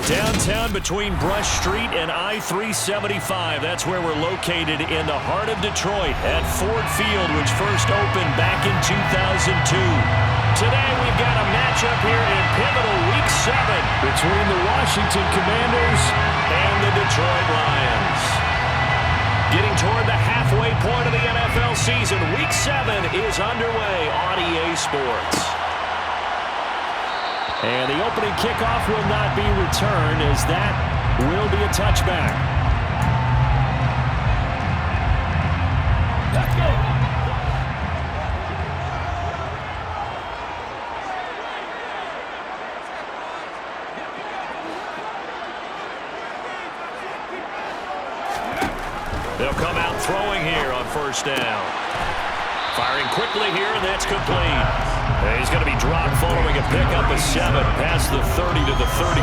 Downtown between Brush Street and I-375. That's where we're located in the heart of Detroit at Ford Field, which first opened back in 2002. Today we've got a matchup here in pivotal Week 7 between the Washington Commanders and the Detroit Lions. Getting toward the halfway point of the NFL season, Week 7 is underway on EA Sports. And the opening kickoff will not be returned, as that will be a touchback. Let's go. They'll come out throwing here on first down. Firing quickly here, and that's complete. And he's going to be dropped following a pickup of 7 past the 30 to the 32.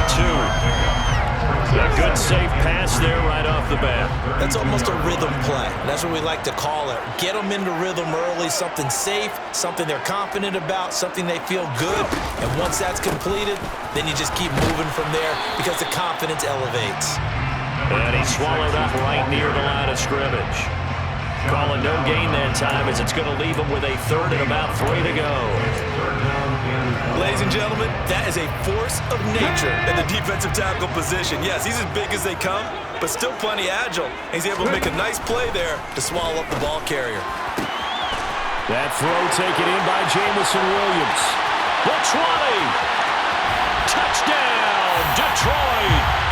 A good safe pass there right off the bat. That's almost a rhythm play. That's what we like to call it. Get them into rhythm early, something safe, something they're confident about, something they feel good. And once that's completed, then you just keep moving from there because the confidence elevates. And he's swallowed up right near the line of scrimmage. Calling no gain that time, as it's going to leave him with a third and about 3 to go. Ladies and gentlemen, that is a force of nature in the defensive tackle position. Yes, he's as big as they come, but still plenty agile. He's able to make a nice play there to swallow up the ball carrier. That throw taken in by Jameson Williams. The 20. Touchdown, Detroit.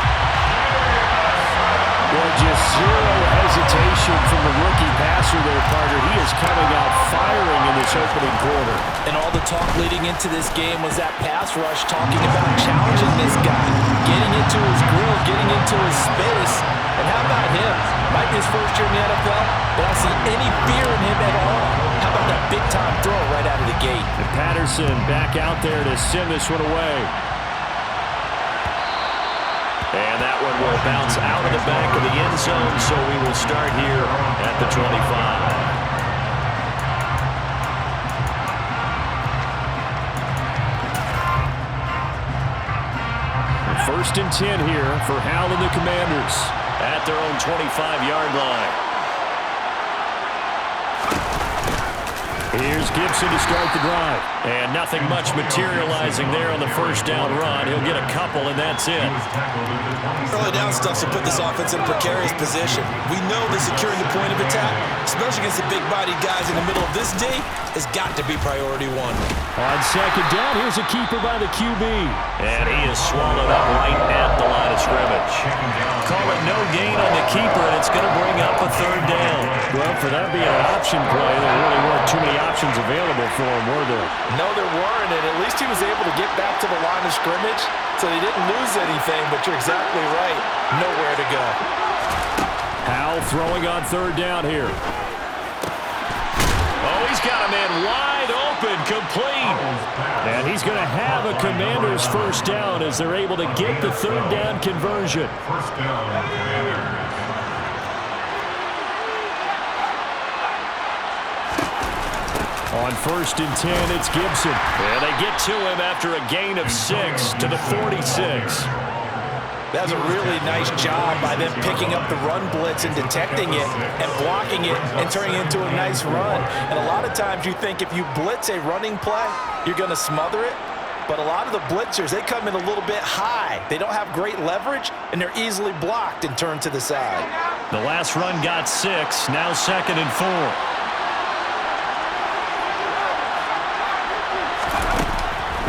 Well, just zero hesitation from the rookie passer there, partner. He is coming out firing in this opening quarter. And all the talk leading into this game was that pass rush, talking about challenging this guy, getting into his grill, getting into his space. And how about him? Might be his first year in the NFL, but I don't see any fear in him at all. How about that big-time throw right out of the gate? And Patterson back out there to send this one away. And that one will bounce out of the back of the end zone, so we will start here at the 25. First and 10 here for Hal and the Commanders at their own 25-yard line. Here's Gibson to start the drive. And nothing much materializing there on the first down run. He'll get a couple, and that's it. Early down stuff to put this offense in a precarious position. We know that securing the point of attack, especially against the big-bodied guys in the middle of this D, has got to be priority one. On second down, here's a keeper by the QB. And he is swallowed up right at the line of scrimmage. Call it no gain on the keeper, and it's going to bring up a third down. Well, for that being an option play, there really weren't too many options available for him, were there? No, there weren't, and at least he was able to get back to the line of scrimmage, so he didn't lose anything, but you're exactly right. Nowhere to go. Hal throwing on third down here. Oh, he's got a man wide open, complete. And he's going to have a Commander's first down as they're able to get the third down conversion. First down, Commanders. On first and 10, it's Gibson. And they get to him after a gain of 6 to the 46. That's a really nice job by them picking up the run blitz and detecting it and blocking it and turning it into a nice run. And a lot of times you think if you blitz a running play, you're going to smother it. But a lot of the blitzers, they come in a little bit high. They don't have great leverage, and they're easily blocked and turned to the side. The last run got 6, now second and 4.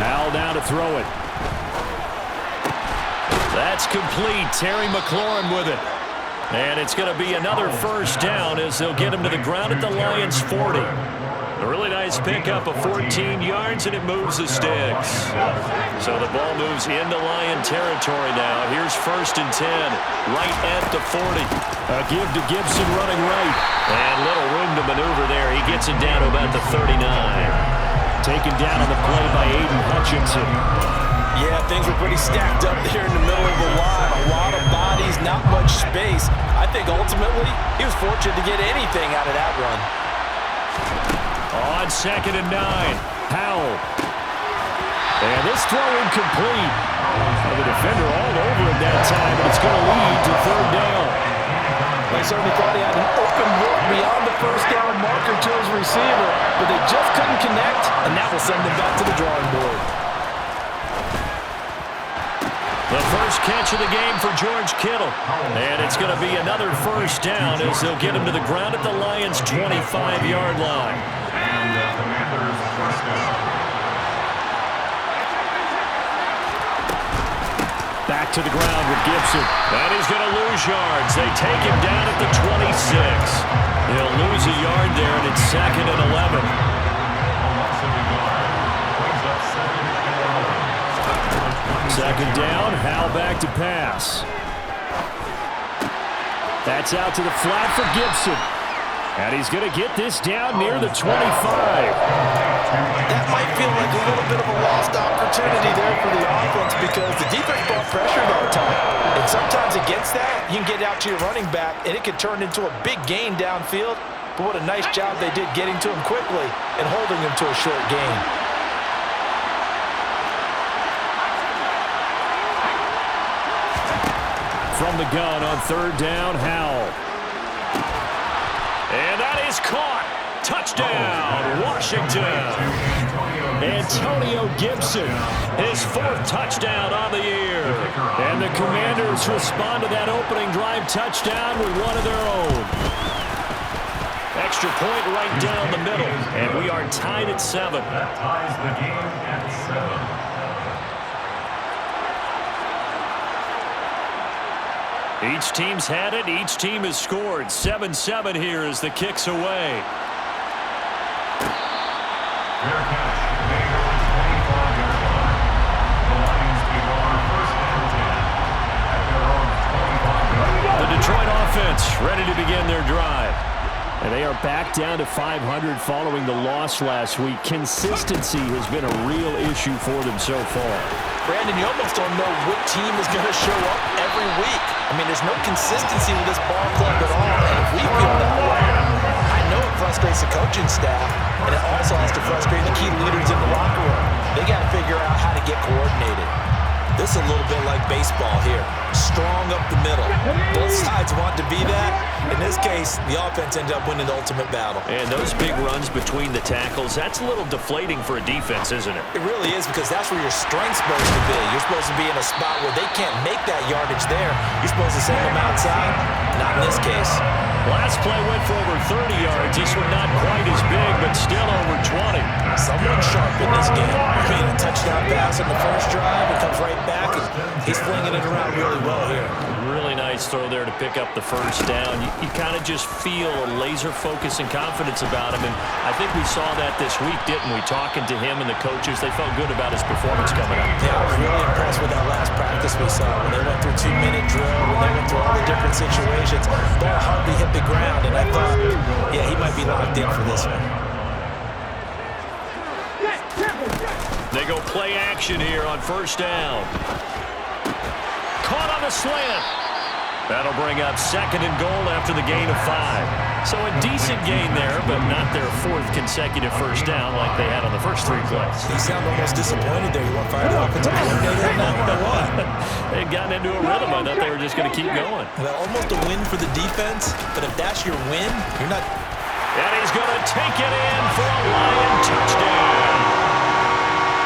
Hal now to throw it. That's complete. Terry McLaurin with it. And it's going to be another first down as they'll get him to the ground at the Lions' 40. A really nice pickup of 14 yards, and it moves the sticks. So the ball moves into Lion territory now. Here's first and 10, right at the 40. A give to Gibson running right. And little room to maneuver there. He gets it down to about the 39. Taken down on the play by Aiden Hutchinson. Yeah, things were pretty stacked up there in the middle of the line. A lot of bodies, not much space. I think ultimately he was fortunate to get anything out of that run. On second and 9, Howell. And this throw incomplete. The defender all over over him that time, and it's going to lead to third down. They certainly thought he had an open look beyond the first down marker to his receiver, but they just couldn't connect, and that will send them back to the drawing board. The first catch of the game for George Kittle. And it's going to be another first down as they'll get him to the ground at the Lions' 25-yard line. And the Commanders first down. Back to the ground with Gibson. And he's going to lose yards. They take him down at the 26. He'll lose a yard there, and it's 2nd and 11. Second down, Howell back to pass. That's out to the flat for Gibson. And he's going to get this down near the 25. That might feel like a little bit of a lost opportunity there for the offense because the defense brought pressure that time. And sometimes against that, you can get out to your running back, and it can turn into a big gain downfield. But what a nice job they did getting to him quickly and holding him to a short gain. From the gun on third down, Howell. And that is caught. Touchdown, Washington. Antonio Gibson, his 4th touchdown on the year. And the Commanders respond to that opening drive touchdown with one of their own. Extra point right down the middle. And we are tied at 7. That ties the game at 7. Each team's had it. Each team has scored. 7-7 here as the kick's away. Fair catch. They go to 25-yard line. The Lions take over first and 10 at their own 25-yard line. The Detroit offense ready to begin their drive. And they are back down to 500 following the loss last week. Consistency has been a real issue for them so far. Brandon, you almost don't know what team is going to show up every week. I mean, there's no consistency with this ball club at all, and if we feel that way, I know it frustrates the coaching staff, and it also has to frustrate the key leaders in the locker room. They got to figure out how to get coordinated. This is a little bit like baseball here. Strong up the middle. Both sides want to be that. In this case, the offense ended up winning the ultimate battle. And those big runs between the tackles, that's a little deflating for a defense, isn't it? It really is, because that's where your strength's supposed to be. You're supposed to be in a spot where they can't make that yardage there. You're supposed to send them outside. Not in this case. Last play went for over 30 yards. This one not quite as big, but still over 20. Someone sharp in this game. I mean, a touchdown pass on the first drive. It comes right back, and he's flinging it around really well here. Really nice throw there to pick up the first down. You kind of just feel a laser focus and confidence about him, and I think we saw that this week, didn't we? Talking to him and the coaches, they felt good about his performance coming up. Yeah, I was really impressed with that last practice we saw when they went through 2-minute drill, when they went through all the different situations. Ball hardly hit the ground, and I thought, yeah, he might be locked in for this one. They go play action here on first down. Caught on the slant. That'll bring up 2nd and goal after the gain of 5. So a decent gain there, but not their 4th consecutive first down like they had on the first 3 plays. You sound almost disappointed there. You want to fire the offensive coordinator on that one or what? They'd gotten into a rhythm. I thought they were just going to keep going. Well, almost a win for the defense, but if that's your win, you're not... And he's going to take it in for a Lion touchdown.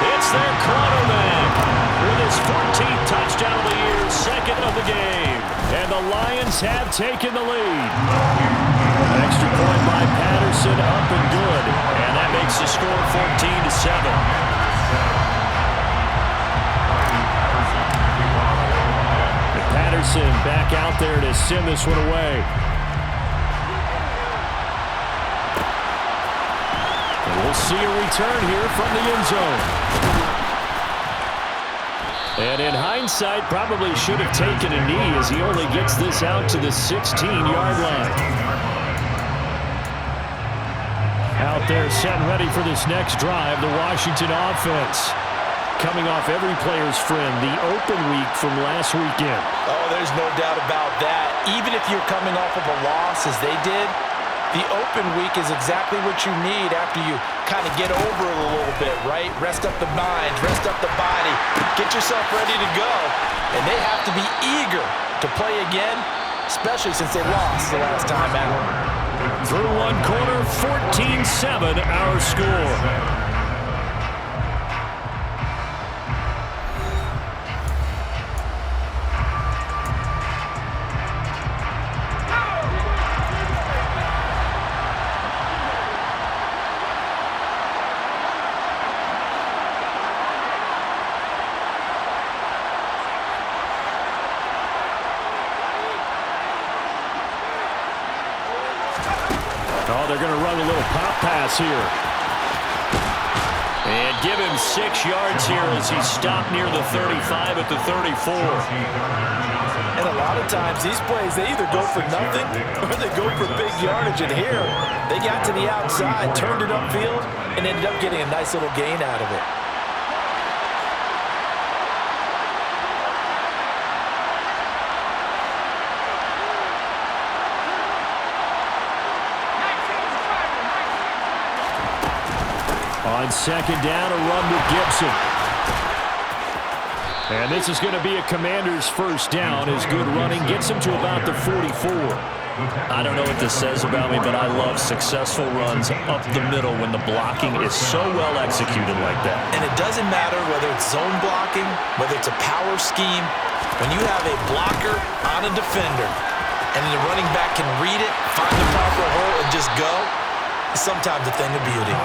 It's their quarterback with his 14th touchdown of the year, 2nd of the game. And the Lions have taken the lead. An extra point by Patterson, up and good. And that makes the score 14-7. Patterson back out there to send this one away. And we'll see a return here from the end zone. And in hindsight, probably should have taken a knee as he only gets this out to the 16-yard line. Out there set and ready for this next drive, the Washington offense. Coming off every player's friend, the open week from last weekend. Oh, there's no doubt about that. Even if you're coming off of a loss as they did, The open week is exactly what you need after you kind of get over it a little bit, right? Rest up the mind, rest up the body, get yourself ready to go. And they have to be eager to play again, especially since they lost the last time out. Through one quarter, 14-7 our score. Oh, they're going to run a little pop pass here. And give him 6 yards here as he stopped near the 35 at the 34. And a lot of times, these plays, they either go for nothing or they go for big yardage. And here, they got to the outside, turned it upfield, and ended up getting a nice little gain out of it. On second down, a run with Gibson. And this is going to be a Commander's first down. His good running gets him to about the 44. I don't know what this says about me, but I love successful runs up the middle when the blocking is so well executed like that. And it doesn't matter whether it's zone blocking, whether it's a power scheme. When you have a blocker on a defender and the running back can read it, find the proper hole, and just go, sometimes a thing of beauty.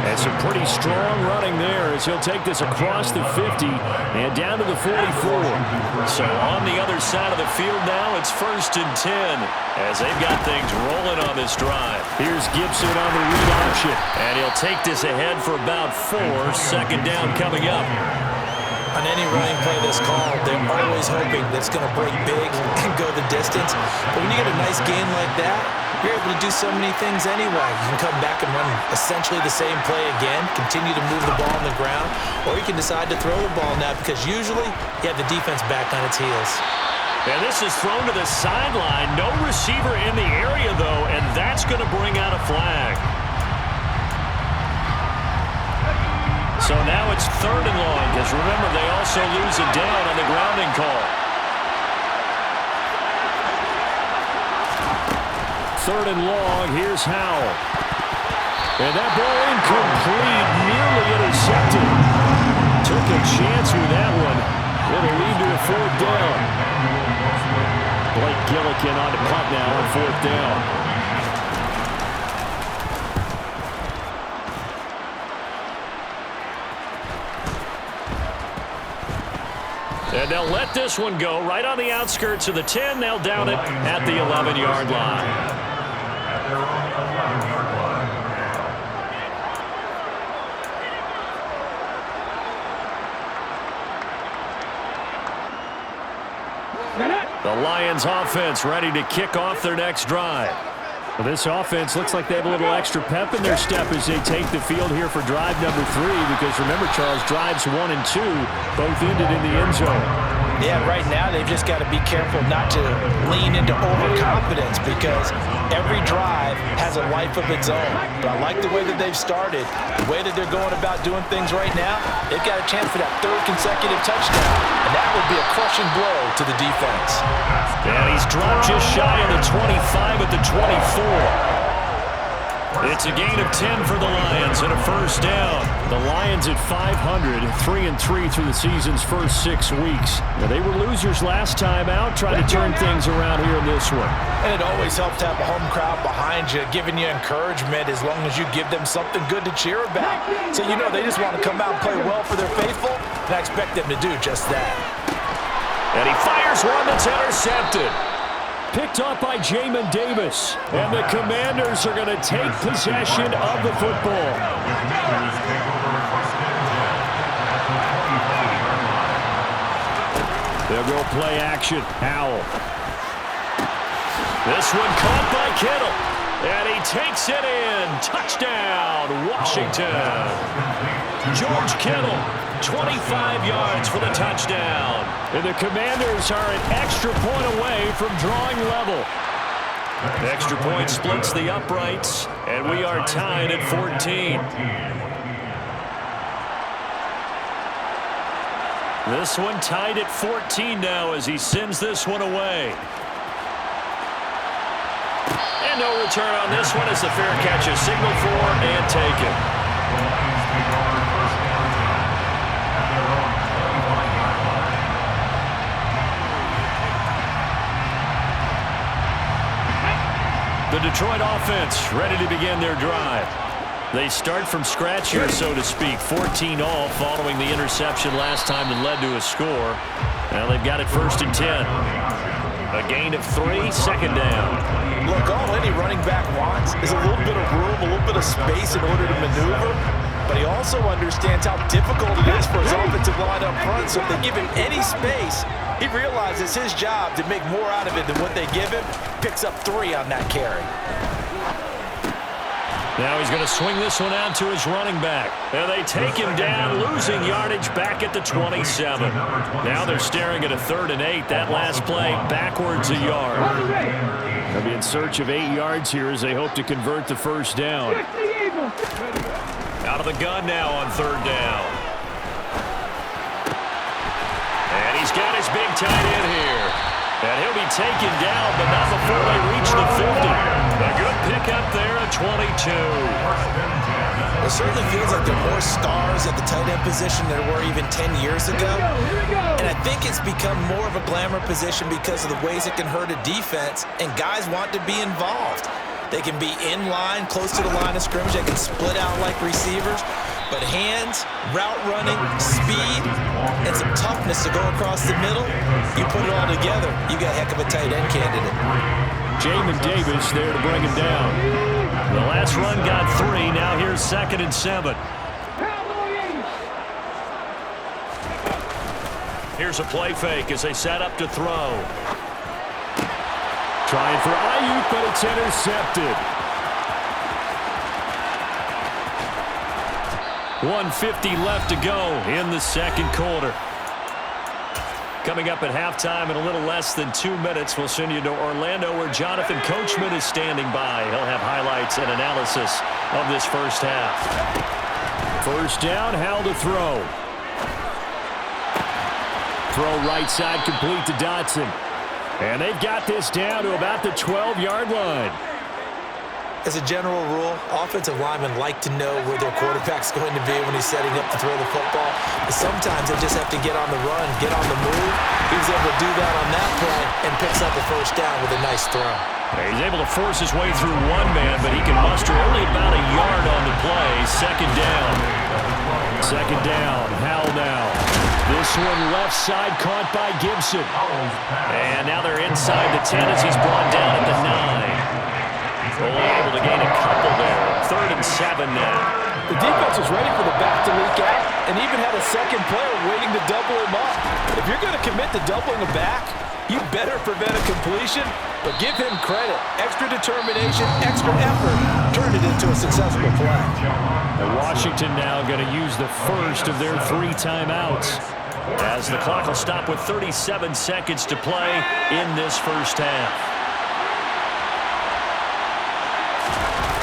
And some pretty strong running there as he'll take this across the 50 and down to the 44. So on the other side of the field now, it's 1st and 10 as they've got things rolling on this drive. Here's Gibson on the read option, and he'll take this ahead for about 4. Second down coming up. On any running play that's called, they're always hoping that it's going to break big and go the distance. But when you get a nice game like that, you're able to do so many things anyway. You can come back and run essentially the same play again, continue to move the ball on the ground, or you can decide to throw the ball now because usually you have the defense back on its heels. And this is thrown to the sideline. No receiver in the area, though, and that's going to bring out a flag. So now it's 3rd and long, because remember, they also lose it down on the grounding call. 3rd and long, here's Howell. And that ball incomplete, nearly intercepted. Took a chance with that one. It'll lead to a 4th down. Blake Gillikin on the punt now on 4th down. And they'll let this one go right on the outskirts of the 10. They'll down it at the 11-yard line. The Lions offense ready to kick off their next drive. Well, this offense looks like they have a little extra pep in their step as they take the field here for drive number 3, because remember, Charles, drives 1 and 2 both ended in the end zone. Yeah, right now they've just got to be careful not to lean into overconfidence because every drive has a life of its own. But I like the way that they've started, the way that they're going about doing things right now. They've got a chance for that 3rd consecutive touchdown, and that would be a crushing blow to the defense. And he's dropped just shy of the 25 at the 24. It's a gain of 10 for the Lions and a first down. The Lions at 500, 3-3 through the season's first 6 weeks. Now, they were losers last time out, trying to turn things around here in this one. And it always helps to have a home crowd behind you, giving you encouragement as long as you give them something good to cheer about. So you know they just want to come out and play well for their faithful, and I expect them to do just that. And he fires one that's intercepted. Picked up by Jamin Davis. And the Commanders are going to take possession of the football. They'll go play action. Howell. This one caught by Kittle. And he takes it in. Touchdown, Washington. George Kittle, 25 yards for the touchdown. And the Commanders are an extra point away from drawing level. Extra point splits the uprights, and we are tied at 14. This one tied at 14 now as he sends this one away. And no return on this one as the fair catch is signaled for and taken. The Detroit offense ready to begin their drive. They start from scratch here, so to speak. 14 all following the interception last time that led to a score. Now they've got it 1st and 10. A gain of 3, second down. Look, all any running back wants is a little bit of room, a little bit of space in order to maneuver. But he also understands how difficult it is for his offensive line up front. So if they give him any space, he realizes his job to make more out of it than what they give him. Picks up 3 on that carry. Now he's going to swing this one out to his running back. And they take him down, losing yardage back at the 27. Now they're staring at a 3rd and 8. That last play backwards a yard. They'll be in search of 8 yards here as they hope to convert the first down. Out of the gun now on 3rd down. And he's got his big tight end here. And he'll be taken down, but not before they reach the 50. A good pickup there at 22. It certainly feels like there are more stars at the tight end position than there were even 10 years ago. And I think it's become more of a glamour position because of the ways it can hurt a defense, and guys want to be involved. They can be in line, close to the line of scrimmage. They can split out like receivers. But hands, route running, speed, and some toughness to go across the middle, you put it all together, you got a heck of a tight end candidate. Jamin Davis there to bring him down. The last run got 3. Now here's 2nd and 7. Here's a play fake as they set up to throw. Trying for Ayuk, but it's intercepted. 1:50 left to go in the second quarter. Coming up at halftime in a little less than 2 minutes, we'll send you to Orlando where Jonathan Coachman is standing by. He'll have highlights and analysis of this first half. First down, Howell to throw. Throw right side complete to Dotson. And they've got this down to about the 12-yard line. As a general rule, offensive linemen like to know where their quarterback's going to be when he's setting up to throw the football. But sometimes they just have to get on the run, get on the move. He was able to do that on that play and picks up a first down with a nice throw. He's able to force his way through one man, but he can muster only about a yard on the play. Second down. Second down. Howell now. This one left side caught by Gibson. And now they're inside the 10 as he's brought down at the 9. Only able to gain a couple there. 3rd and 7 now. The defense was ready for the back to leak out and even had a second player waiting to double him up. If you're going to commit to doubling a back, you better prevent a completion, but give him credit. Extra determination, extra effort, turned it into a successful play. And Washington now going to use the first of their 3 timeouts as the clock will stop with 37 seconds to play in this first half.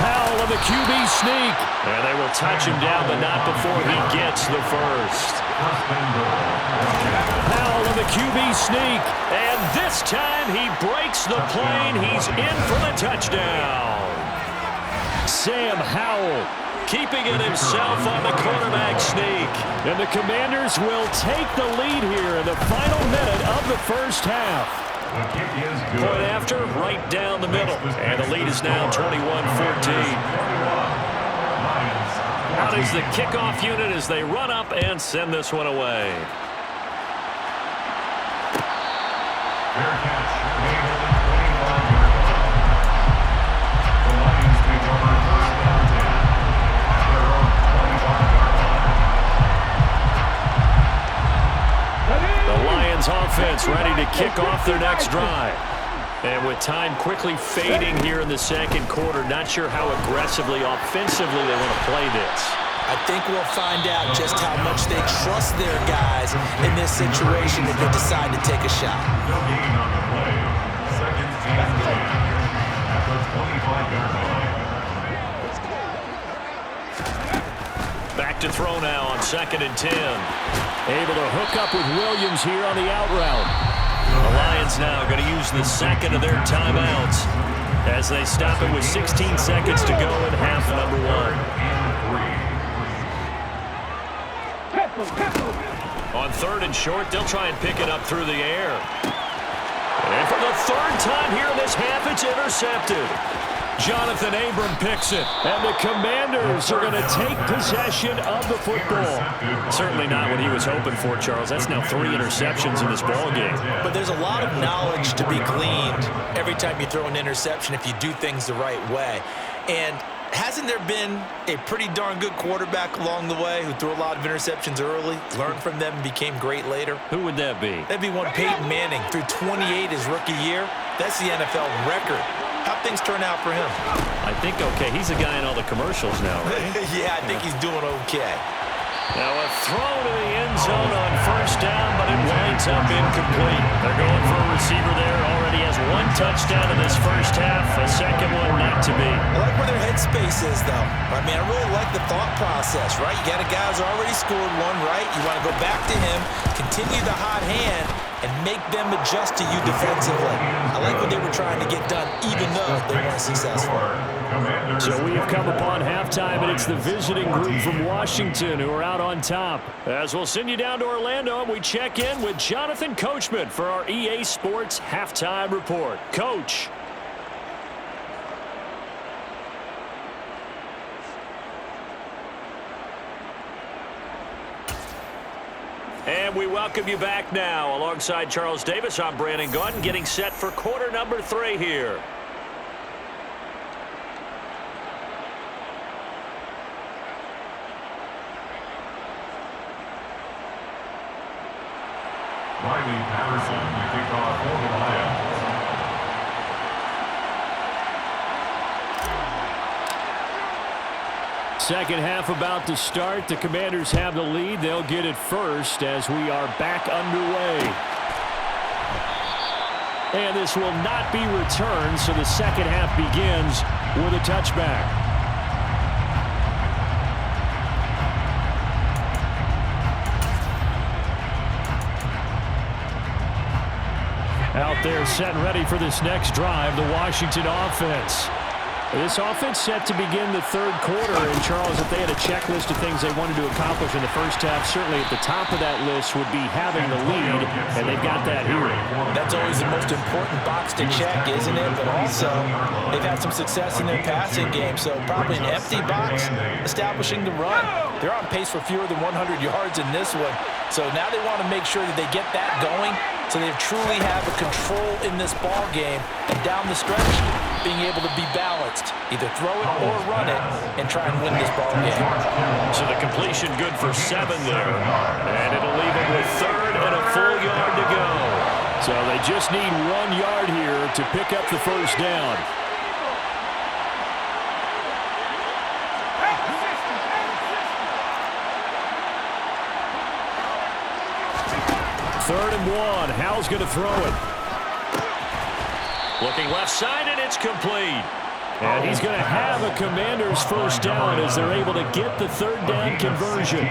Howell on the QB sneak. And they will touch him down, but not before he gets the first. Howell on the QB sneak. And this time he breaks the plane. He's in for the touchdown. Sam Howell keeping it himself on the quarterback sneak. And the Commanders will take the lead here in the final minute of the first half. Point after, right down the middle. And the lead is now 21-14. Out is the kickoff unit as they run up and send this one away. Offense ready to kick off their next drive. And with time quickly fading here in the second quarter, not sure how aggressively, offensively they want to play this. I think we'll find out just how much they trust their guys in this situation if they decide to take a shot. throw now on 2nd and 10. Able to hook up with Williams here on the out route. The Lions now going to use the second of their timeouts as they stop it with 16 seconds to go in half number 1. On 3rd and short, they'll try and pick it up through the air. And for the 3rd time here in this half, it's intercepted. Jonathan Abram picks it, and the Commanders are going to take possession of the football. Certainly not what he was hoping for, Charles. That's now 3 interceptions in this ballgame. But there's a lot of knowledge to be gleaned every time you throw an interception if you do things the right way. And hasn't there been a pretty darn good quarterback along the way who threw a lot of interceptions early, learned from them, and became great later? Who would that be? That'd be one Peyton Manning. Threw 28 his rookie year. That's the NFL record. How'd things turn out for him? I think okay. He's a guy in all the commercials now, right? Yeah, I think he's doing okay. Now a throw to the end zone on 1st down, but it winds up incomplete. They're going for a receiver there. Already has 1 touchdown in this first half. A second one not to be. I like where their headspace is, though. I mean, I really like the thought process, right? You got a guy who's already scored 1, right? You want to go back to him, continue the hot hand, and make them adjust to you defensively. I like what they were trying to get done, even though they weren't successful. So we have come upon halftime, and it's the visiting group from Washington who are out on top. As we'll send you down to Orlando, and we check in with Jonathan Coachman for our EA Sports Halftime Report. Coach. And we welcome you back now. Alongside Charles Davis, I'm Brandon Gunn, getting set for quarter number 3 here. Riley Patterson, the kickoff for the Lions. Second half about to start. The Commanders have the lead. They'll get it first as we are back underway. And this will not be returned, so the second half begins with a touchback. Out there set and ready for this next drive, the Washington offense. This offense set to begin the 3rd quarter. And, Charles, if they had a checklist of things they wanted to accomplish in the first half, certainly at the top of that list would be having the lead, and they've got that here. That's always the most important box to check, isn't it? But also, they've had some success in their passing game, so probably an empty box, establishing the run. They're on pace for fewer than 100 yards in this one, so now they want to make sure that they get that going so they truly have a control in this ball game, and down the stretch, being able to be balanced, either throw it or run it, and try and win this ball game. So the completion good for 7 there, and it'll leave them with 3rd and a full yard to go. So they just need 1 yard here to pick up the first down. Third and 1. Howell's going to throw it. Looking left side, and it's complete. And he's going to have a Commanders first down as they're able to get the 3rd down conversion.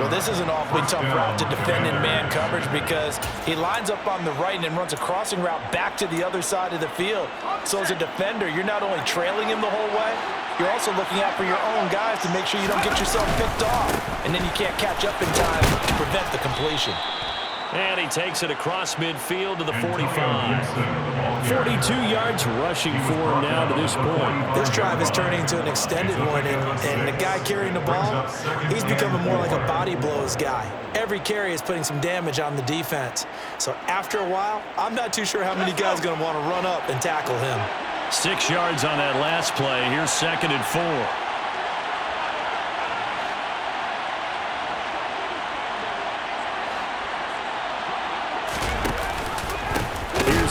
Well, this is an awfully tough route to defend in man coverage because he lines up on the right and then runs a crossing route back to the other side of the field. So as a defender, you're not only trailing him the whole way, you're also looking out for your own guys to make sure you don't get yourself picked off. And then you can't catch up in time to prevent the completion. And he takes it across midfield to the 45. 42 yards rushing for him now to this point. This drive is turning into an extended one, and the guy carrying the ball, he's becoming more like a body blows guy. Every carry is putting some damage on the defense. So after a while, I'm not too sure how many guys are going to want to run up and tackle him. 6 yards on that last play. Here's 2nd and 4.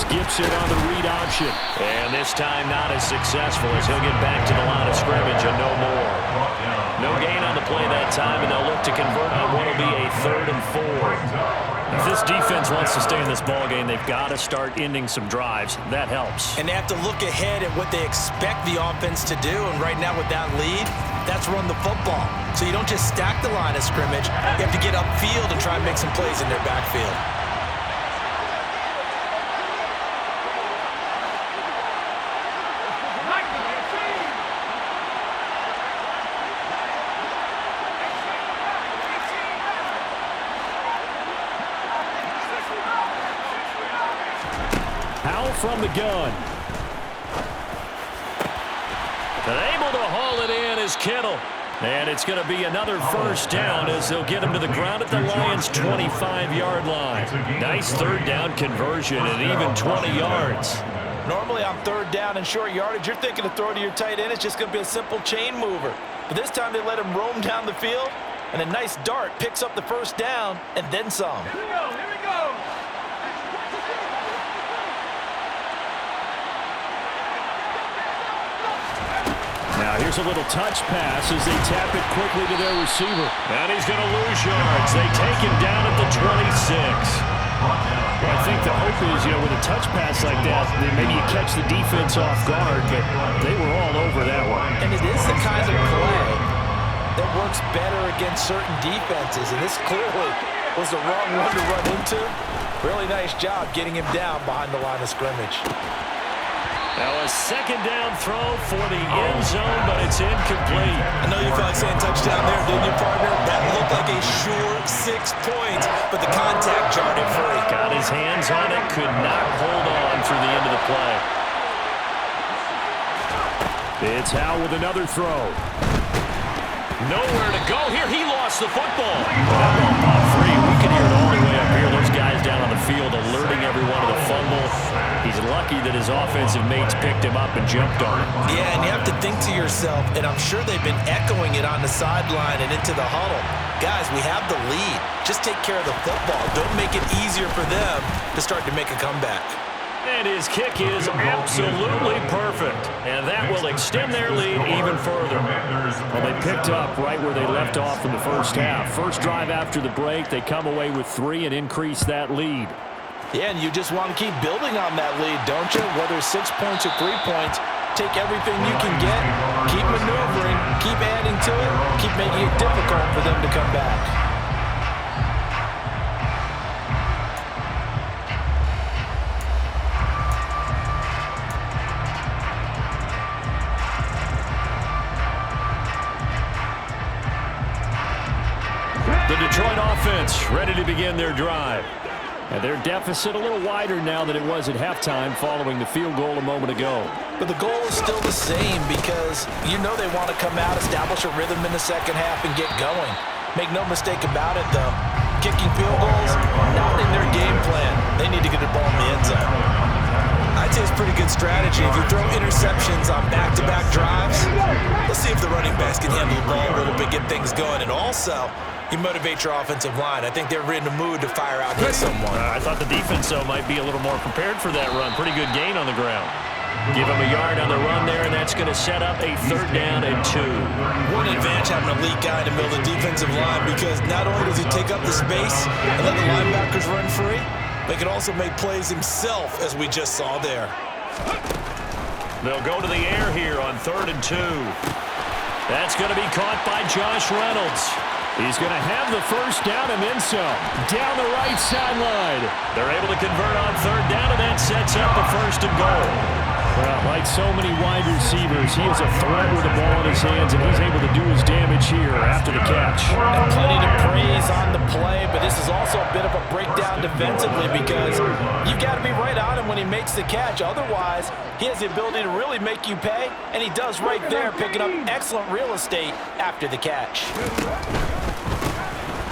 Gibson on the read option. And this time not as successful as he'll get back to the line of scrimmage and no more. No gain on the play that time, and they'll look to convert on what will be a 3rd and 4. If this defense wants to stay in this ballgame, they've got to start ending some drives. That helps. And they have to look ahead at what they expect the offense to do. And right now with that lead, that's run the football. So you don't just stack the line of scrimmage. You have to get upfield and try and make some plays in their backfield. From the gun. And able to haul it in is Kittle. And it's going to be another first down as they'll get him to the ground at the Lions' 25-yard line. Nice third down conversion and even 20 yards. Normally on third down and short yardage, you're thinking to throw to your tight end. It's just going to be a simple chain mover. But this time they let him roam down the field, and a nice dart picks up the first down and then some. Here we go. Here we go. Now here's a little touch pass as they tap it quickly to their receiver. And he's going to lose yards. They take him down at the 26. Well, I think the hope is, with a touch pass like that, then maybe you catch the defense off guard, but they were all over that one. And it is the kind of play that works better against certain defenses, and this clearly was the wrong one to run into. Really nice job getting him down behind the line of scrimmage. Now a second down throw for the end zone, but it's incomplete. I know you felt like saying touchdown there, didn't you, partner? That looked like a sure 6 points, but the contact jarred it free. Got his hands on it, could not hold on through the end of the play. It's Howe with another throw. Nowhere to go here. He lost the football. That ball popped free. We can hear it all the way up here. Those guys down on the field alerting everyone to the fumble. He's lucky that his offensive mates picked him up and jumped on it. Yeah, and you have to think to yourself, and I'm sure they've been echoing it on the sideline and into the huddle. Guys, we have the lead. Just take care of the football. Don't make it easier for them to start to make a comeback. And his kick is absolutely perfect. And that will extend their lead even further. Well, they picked up right where they left off in the first half. First drive after the break, they come away with 3 and increase that lead. Yeah, and you just want to keep building on that lead, don't you? Whether it's 6 points or 3 points, take everything you can get, keep maneuvering, keep adding to it, keep making it difficult for them to come back. The Detroit offense ready to begin their drive. And their deficit a little wider now than it was at halftime following the field goal a moment ago. But the goal is still the same because you know they want to come out, establish a rhythm in the second half, and get going. Make no mistake about it, though. Kicking field goals, not in their game plan. They need to get the ball in the end zone. I'd say it's pretty good strategy. If you throw interceptions on back-to-back drives, let's see if the running backs can handle the ball a little bit, get things going, and also you motivate your offensive line. I think they're in the mood to fire out hit someone. I thought the defense, though, might be a little more prepared for that run. Pretty good gain on the ground. Give him a yard on the run there, and that's going to set up a 3rd down and 2. One advantage having an elite guy in the middle of the defensive line because not only does he take up the space and let the linebackers run free, but he can also make plays himself, as we just saw there. They'll go to the air here on 3rd and 2. That's going to be caught by Josh Reynolds. He's going to have the first down and then some. Down the right sideline. They're able to convert on 3rd down, and that sets up a 1st and goal. Well, like so many wide receivers, he is a threat with the ball in his hands, and he's able to do his damage here after the catch. And plenty to praise on the play, but this is also a bit of a breakdown defensively because you've got to be right on him when he makes the catch. Otherwise, he has the ability to really make you pay, and he does right there, picking up excellent real estate after the catch.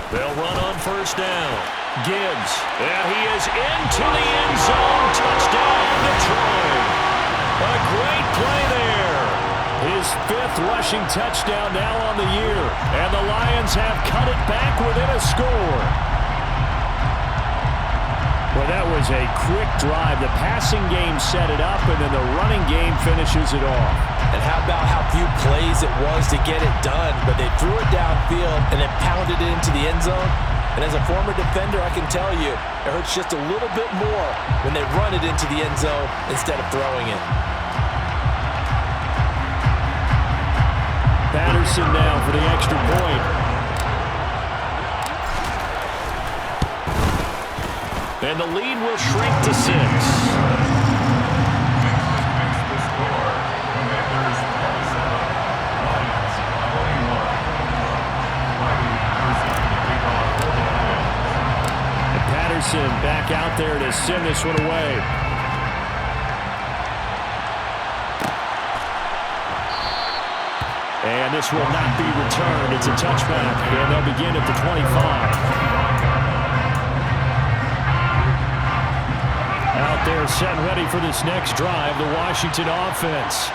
They'll run on 1st down. Gibbs, and he is into the end zone. Touchdown, Detroit. A great play there. His 5th rushing touchdown now on the year. And the Lions have cut it back within a score. Well, that was a quick drive. The passing game set it up, and then the running game finishes it off. And how about how few plays it was to get it done, but they threw it downfield and then pounded it into the end zone. And as a former defender, I can tell you, it hurts just a little bit more when they run it into the end zone instead of throwing it. Patterson now for the extra point. And the lead will shrink to 6. Patterson back out there to send this one away. And this will not be returned. It's a touchback, and they'll begin at the 25. Out there set ready for this next drive, the Washington offense.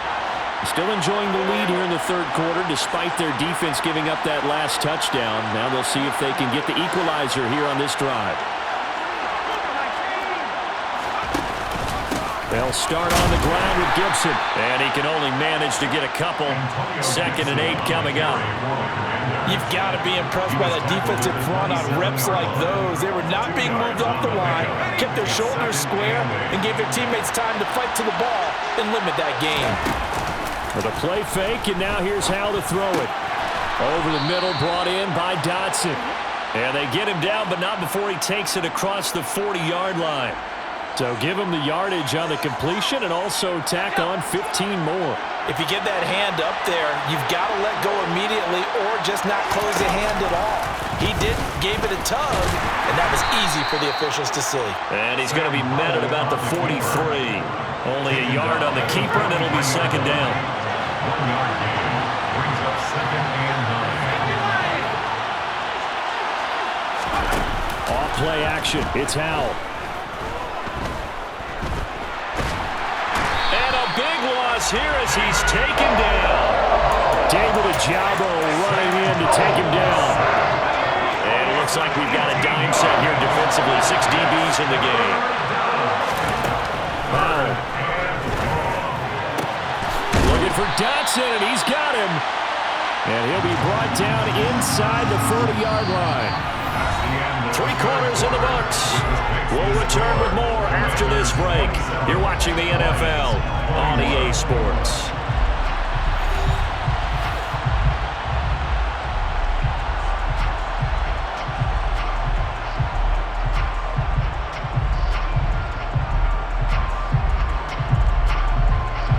Still enjoying the lead here in the third quarter despite their defense giving up that last touchdown. Now they'll see if they can get the equalizer here on this drive. They'll start on the ground with Gibson. And he can only manage to get a couple. 2nd and 8 coming up. You've got to be impressed by that defensive front on reps like those. They were not being moved off the line, kept their shoulders square, and gave their teammates time to fight to the ball and limit that game. For the play fake, and now here's how to throw it. Over the middle, brought in by Dotson. And they get him down, but not before he takes it across the 40-yard line. So give him the yardage on the completion and also tack on 15 more. If you get that hand up there, you've got to let go immediately or just not close the hand at all. He didn't, gave it a tug, and that was easy for the officials to see. And he's going to be met at about the 43. Only a yard on the keeper, and it'll be 2nd down. 1 yard gain brings up 2nd and 9. Off play action. It's Howell. Big loss here as he's taken down. David Ojabo running in to take him down. And it looks like we've got a dime set here defensively. 6 DBs in the game. Wow. Looking for Dotson, and he's got him. And he'll be brought down inside the 40-yard line. 3 quarters in the books. We'll return with more after this break. You're watching the NFL on EA Sports.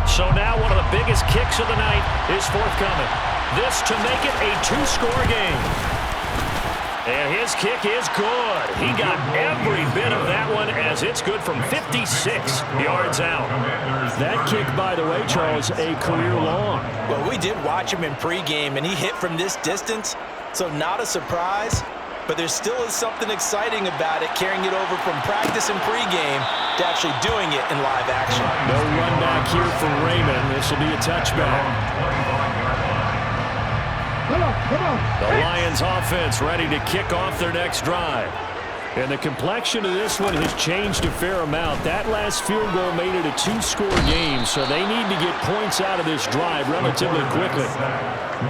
So now one of the biggest kicks of the night is forthcoming. This to make it a 2-score game. And his kick is good. He got every bit of that one as it's good from 56 yards out. That kick, by the way, Charles, a career long. Well, we did watch him in pregame, and he hit from this distance, so not a surprise. But there still is something exciting about it, carrying it over from practice and pregame to actually doing it in live action. No run back here for Raymond. This will be a touchback. The Lions offense ready to kick off their next drive. And the complexion of this one has changed a fair amount. That last field goal made it a 2-score game, so they need to get points out of this drive relatively quickly.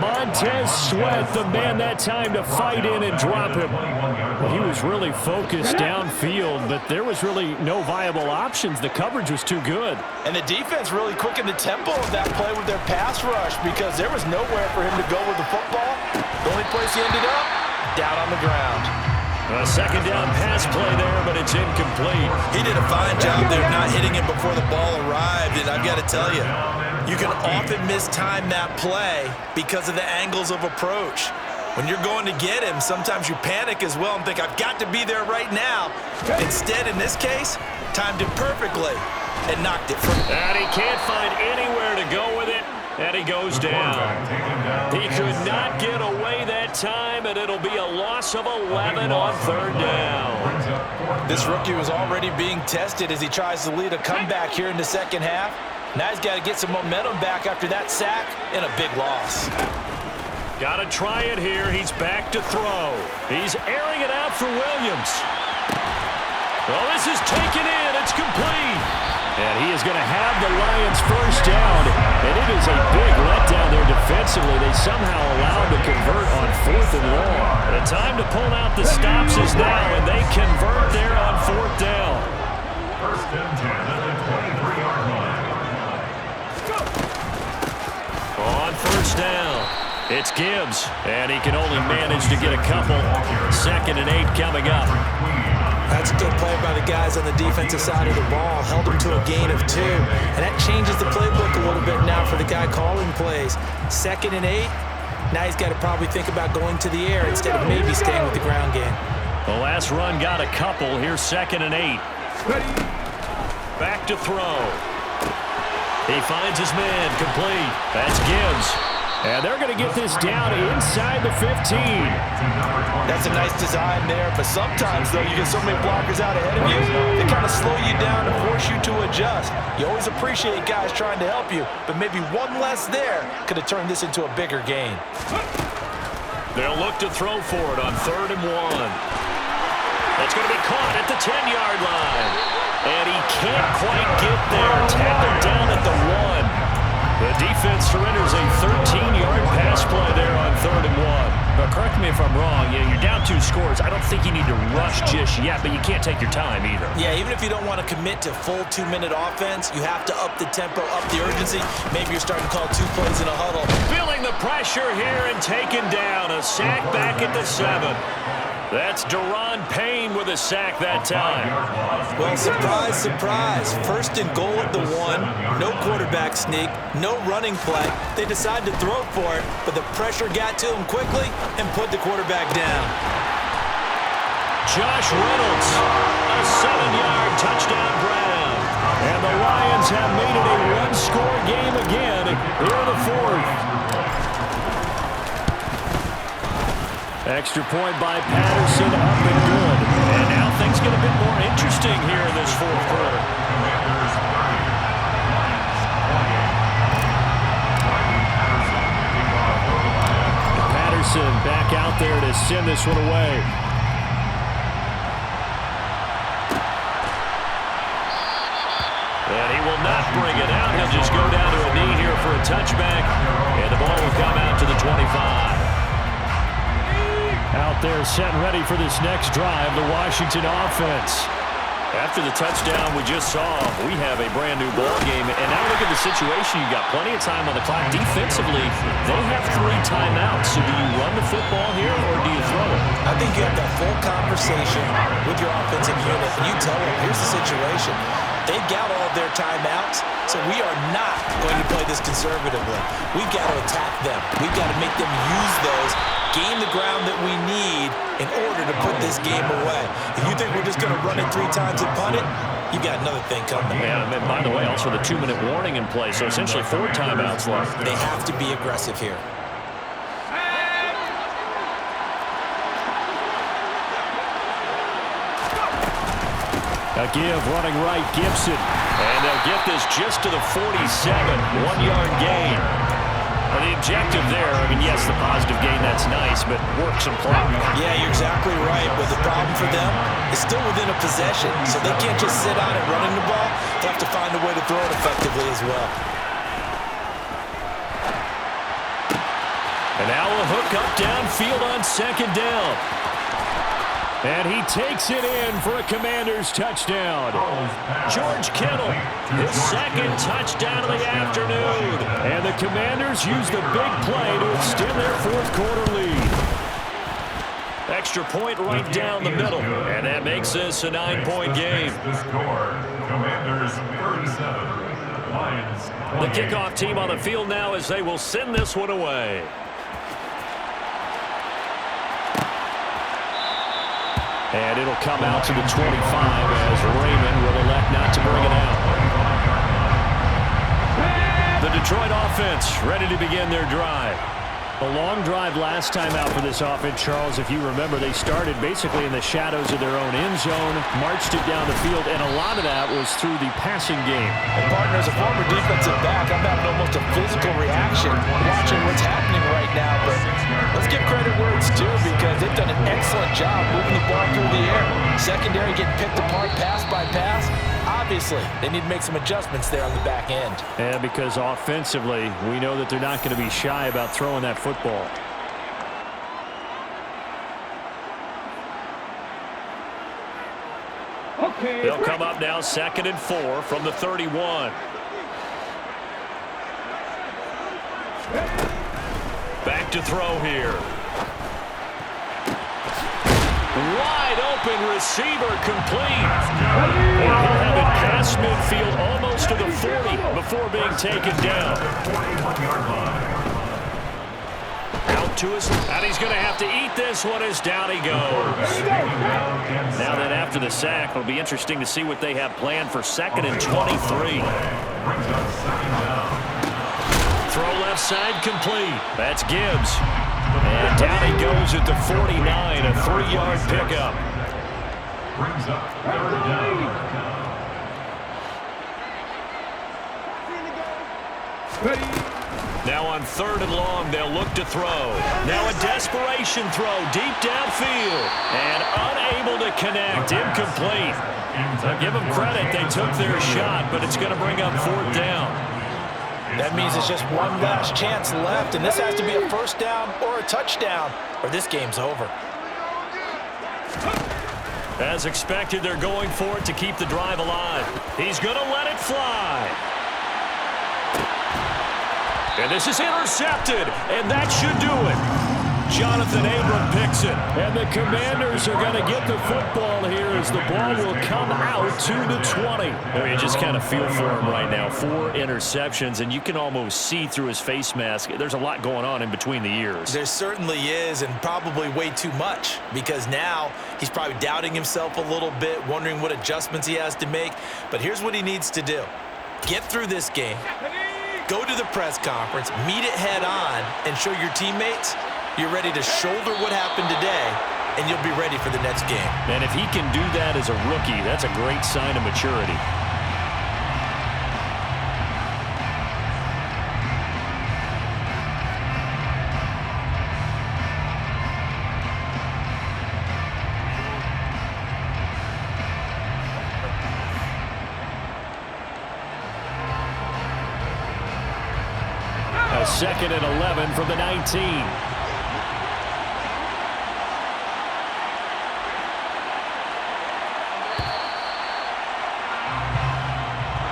Montez Sweat, the man that time to fight in and drop him. Well, he was really focused downfield, but there was really no viable options. The coverage was too good. And the defense really quickened the tempo of that play with their pass rush because there was nowhere for him to go with the football. The only place he ended up, down on the ground. A 2nd down pass play there, but it's incomplete. He did a fine job there not hitting it before the ball arrived, and I've got to tell you, you can often mistime that play because of the angles of approach. When you're going to get him, sometimes you panic as well and think, I've got to be there right now. Instead, in this case, timed it perfectly and knocked it from. And he can't find anywhere to go with it, and he goes down. He could not get away that time, and it'll be a loss of 11 on 3rd down. This rookie was already being tested as he tries to lead a comeback here in the 2nd half. Now he's got to get some momentum back after that sack and a big loss. Got to try it here. He's back to throw. He's airing it out for Williams. Well, this is taken in. It's complete. And he is going to have the Lions 1st down And it is a big letdown there defensively. They somehow allowed to convert on 4th and long. The time to pull out the stops is now, and they convert there on 4th down. First and 10 at the 23-yard line. On 1st down, it's Gibbs, and he can only manage to get a couple. 2nd and 8 coming up. That's a good play by the guys on the defensive side of the ball. Held them to a gain of 2. And that changes the playbook a little bit now for the guy calling plays. 2nd and 8. Now he's got to probably think about going to the air instead of maybe staying with the ground game. The last run got a couple. Here's 2nd and 8. Back to throw. He finds his man complete. That's Gibbs. And they're going to get this down inside the 15. That's a nice design there, but sometimes, though, you get so many blockers out ahead of you, they kind of slow you down and force you to adjust. You always appreciate guys trying to help you, but maybe one less there could have turned this into a bigger gain. They'll look to throw for it on 3rd and 1. That's going to be caught at the 10-yard line. And he can't quite get there. Tackled down at the 1. The defense surrenders a 13-yard pass play there on 3rd and 1. But correct me if I'm wrong, you're down 2 scores. I don't think you need to rush just yet, but you can't take your time either. Yeah, even if you don't want to commit to full 2-minute offense, you have to up the tempo, up the urgency. Maybe you're starting to call 2 plays in a huddle. Feeling the pressure here and taken down. A sack back at the 7. That's Daron Payne with a sack that time. Well, surprise, surprise. 1st and goal at the 1. No quarterback sneak. No running play. They decide to throw for it, but the pressure got to him quickly and put the quarterback down. Josh Reynolds, a 7-yard touchdown Brown. And the Lions have made it a 1-score game again here in the 4th. Extra point by Patterson, up and good. And now things get a bit more interesting here in this 4th quarter. Patterson back out there to send this one away. And he will not bring it out. He'll just go down to a knee here for a touchback. And the ball will come out to the 25. Out there set and ready for this next drive, the Washington offense. After the touchdown we just saw, we have a brand-new ball game. And now look at the situation. You've got plenty of time on the clock. Defensively, they have 3 timeouts. So do you run the football here or do you throw it? I think you have that full conversation with your offensive unit, and you tell them, here's the situation. They've got all of their timeouts, so we are not going to play this conservatively. We've got to attack them. We've got to make them use those, gain the ground that we need in order to put this game away. If you think we're just going to run it 3 times and punt it, you got another thing coming. Yeah, and by the way, also the 2-minute warning in play, so essentially 4 timeouts left. They have to be aggressive here. A give running right, Gibson. And they'll get this just to the 47, 1-yard gain. Well, the objective there, I mean, yes, the positive gain, that's nice, but work some clock. Yeah, you're exactly right, but the problem for them is still within a possession, so they can't just sit on it running the ball. They have to find a way to throw it effectively as well. And now a hook up downfield on 2nd down. And he takes it in for a Commanders touchdown. George Kittle, his 2nd touchdown of the afternoon. And the Commanders use the big play to extend their 4th quarter lead. Extra point right down the middle. And that makes this a 9-point game. The score, Commanders 37, Lions 28. The kickoff team on the field now as they will send this one away. And it'll come out to the 25 as Raymond will elect not to bring it out. The Detroit offense ready to begin their drive. A long drive last time out for this offense, Charles. If you remember, they started basically in the shadows of their own end zone, marched it down the field, and a lot of that was through the passing game. And partner, as a former defensive back, I'm having almost a physical reaction watching what's happening right now. But let's give credit where it's due because they've done an excellent job moving the ball through the air. Secondary getting picked apart pass by pass. obviously. They need to make some adjustments there on the back end. And because offensively, we know that they're not going to be shy about throwing that football. They'll come up now 2nd and 4 from the 31. Back to throw here. Wide open receiver complete. And he'll have it past midfield almost to the 40 before being taken down. Out to his, and he's going to have to eat this one as down he goes. Now then after the sack, it'll be interesting to see what they have planned for 2nd and 23. Throw left side complete. That's Gibbs. And down he goes at the 49, a 3-yard pickup. Brings up 3rd down. Now on 3rd and long, they'll look to throw. Now a desperation throw deep downfield. And unable to connect. Incomplete. So give them credit. They took their shot, but it's going to bring up 4th down. That means it's just one last chance left, and this has to be a 1st down or a touchdown, or this game's over. As expected, they're going for it to keep the drive alive. He's going to let it fly. And this is intercepted, and that should do it. Jonathan Abram picks it. And the Commanders are going to get the football here as the ball will come out to the 20. I mean, you just kind of feel for him right now. 4 interceptions, and you can almost see through his face mask. There's a lot going on in between the ears. There certainly is, and probably way too much, because now he's probably doubting himself a little bit, wondering what adjustments he has to make. But here's what he needs to do. Get through this game, go to the press conference, meet it head on, and show your teammates you're ready to shoulder what happened today, and you'll be ready for the next game. And if he can do that as a rookie, that's a great sign of maturity. A 2nd and 11 from the 19.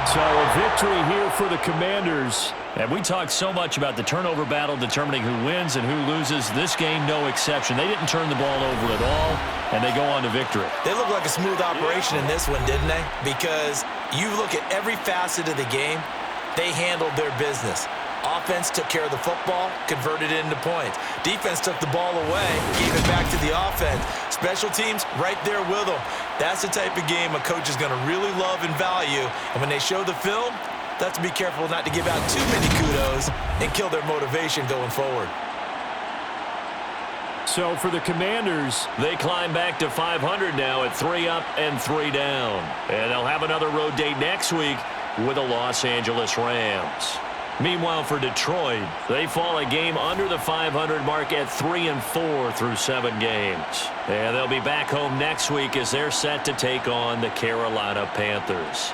So a victory here for the Commanders. And we talked so much about the turnover battle determining who wins and who loses. This game, no exception. They didn't turn the ball over at all, and they go on to victory. They look like a smooth operation in this one, didn't they? Because you look at every facet of the game, they handled their business. Offense took care of the football, converted it into points. Defense took the ball away, gave it back to the offense. Special teams, right there with them. That's the type of game a coach is going to really love and value. And when they show the film, they have to be careful not to give out too many kudos and kill their motivation going forward. So for the Commanders, they climb back to 500 now at 3 up and 3 down. And they'll have another road date next week with the Los Angeles Rams. Meanwhile, for Detroit, they fall a game under the 500 mark at 3-4 through 7 games. And they'll be back home next week as they're set to take on the Carolina Panthers.